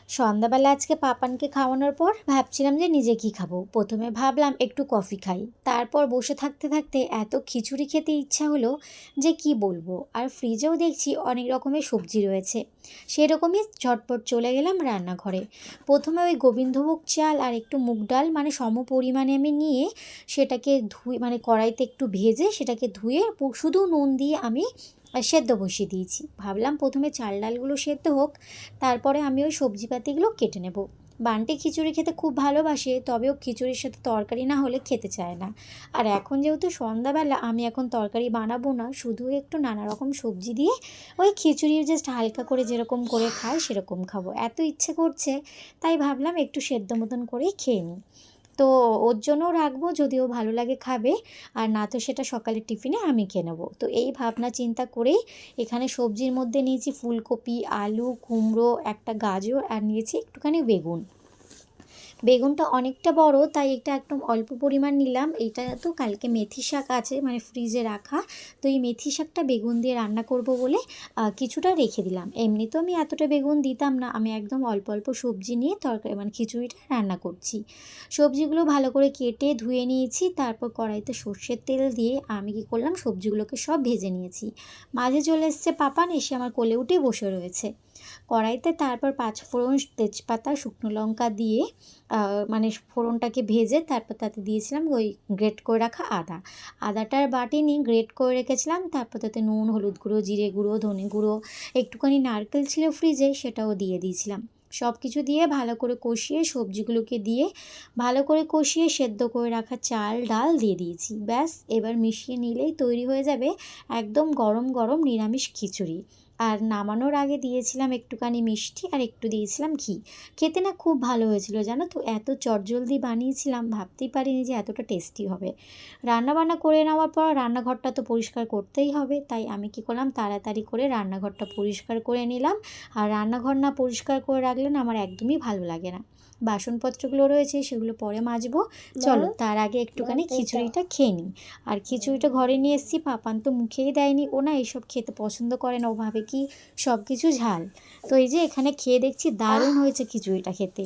সন্ধ্যাবেলা আজকে পাপানকে খাওয়ানোর পর ভাবছিলাম যে নিজে কী খাবো। প্রথমে ভাবলাম একটু কফি খাই, তারপর বসে থাকতে থাকতে এত খিচুড়ি খেতে ইচ্ছা হলো যে কি বলবো। আর ফ্রিজেও দেখছি অনেক রকমের সবজি রয়েছে, সেরকমই ঝটপট চলে গেলাম রান্নাঘরে। প্রথমে ওই গোবিন্দভোগ চাল আর একটু মুগ ডাল মানে সম পরিমাণে আমি নিয়ে সেটাকে ধুয়ে মানে কড়াইতে একটু ভেজে সেটাকে ধুয়ে শুধু নুন দিয়ে আমি সেদ্ধ বসিয়ে দিয়েছি। ভাবলাম প্রথমে চাল ডালগুলো সেদ্ধ হোক, তারপরে আমি ওই সবজিপাতিগুলো কেটে নেব। বান্টি খিচুড়ি খেতে খুব ভালোবাসে, তবে ও খিচুড়ির সাথে তরকারি না হলে খেতে চায় না। আর এখন যেহেতু সন্ধ্যাবেলা, আমি এখন তরকারি বানাবো না, শুধু একটু নানা রকম সবজি দিয়ে ওই খিচুড়ি জাস্ট হালকা করে যেরকম করে খায় সেরকম খাবো, এত ইচ্ছে করছে। তাই ভাবলাম একটু সেদ্ধ মতন করেই খেয়ে নিই। তো ওর জন্যও রাখবো, যদিও ভালো লাগে খাবে, আর না তো সেটা সকালের টিফিনে আমি খেয়ে নেবো। তো এই ভাবনা চিন্তা করেই এখানে সবজির মধ্যে নিয়েছি ফুলকপি, আলু, কুমড়ো, একটা গাজর, আর নিয়েছি একটুখানি বেগুন। বেগুনটা অনেকটা বড়, তাই এটা একদম অল্প পরিমাণ নিলাম। এইটা তো কালকে মেথি শাক আছে মানে ফ্রিজে রাখা, তো এই মেথি শাকটা বেগুন দিয়ে রান্না করব বলে কিছুটা রেখে দিলাম। এমনিতেও আমি এতটা বেগুন দিতাম না, আমি একদম অল্প অল্প সবজি নিয়ে তরকারি মানে খিচুড়িটা রান্না করছি। সবজিগুলো ভালো করে কেটে ধুয়ে নিয়েছি, তারপর কড়াইতে সর্ষের তেল দিয়ে আমি কী করলাম, সবজিগুলোকে সব ভেজে নিয়েছি। মাঝে চলে এসছে পাপান, এসে আমার কোলে উঠে বসে রয়েছে। কড়াইতে তারপর পাঁচফোড়ন, তেজপাতা, শুকনো লঙ্কা দিয়ে মানে ফোড়নটাকে ভেজে তারপর তাতে দিয়েছিলাম ওই গ্রেট করে রাখা আদাটার বাটি নিয়ে গ্রেট করে রেখেছিলাম। তারপর তাতে নুন, হলুদ গুঁড়ো, জিরে গুঁড়ো, ধনে গুঁড়ো, একটুখানি নারকেল ছিল ফ্রিজে, সেটাও দিয়ে দিয়েছিলাম। সব কিছু দিয়ে ভালো করে কষিয়ে সবজিগুলোকে দিয়ে ভালো করে কষিয়ে সেদ্ধ করে রাখা চাল ডাল দিয়ে দিয়েছি। ব্যাস, এবার মিশিয়ে নিলেই তৈরি হয়ে যাবে একদম গরম গরম নিরামিষ খিচুড়ি। আর নামানোর আগে দিয়েছিলাম একটুখানি মিষ্টি আর একটু দিয়েছিলাম ঘি। খেতে না খুব ভালো হয়েছিল জানো তো, এত চটজলদি বানিয়েছিলাম, ভাবতেই পারিনি যে এতটা টেস্টি হবে। রান্নাবান্না করে নেওয়ার পর রান্নাঘরটা তো পরিষ্কার করতেই হবে, তাই আমি কী করলাম, তাড়াতাড়ি করে রান্নাঘরটা পরিষ্কার করে নিলাম। আর রান্নাঘর না পরিষ্কার করে রাখলে না আমার একদমই ভালো লাগে না। বাসনপত্রগুলো রয়েছে সেগুলো পরে মাজবো, চলো তার আগে একটুখানি খিচুড়িটা খেয়ে নিই। আর খিচুড়িটা ঘরে নিয়ে এসেছি, পাপান তো মুখেই দেয়নি, ও না এইসব খেতে পছন্দ করে না, ও ভাবে কি সব কিছু ঝাল। তো এই যে এখানে খেয়ে দেখছি দারুণ হয়েছে খিচুড়িটা খেতে।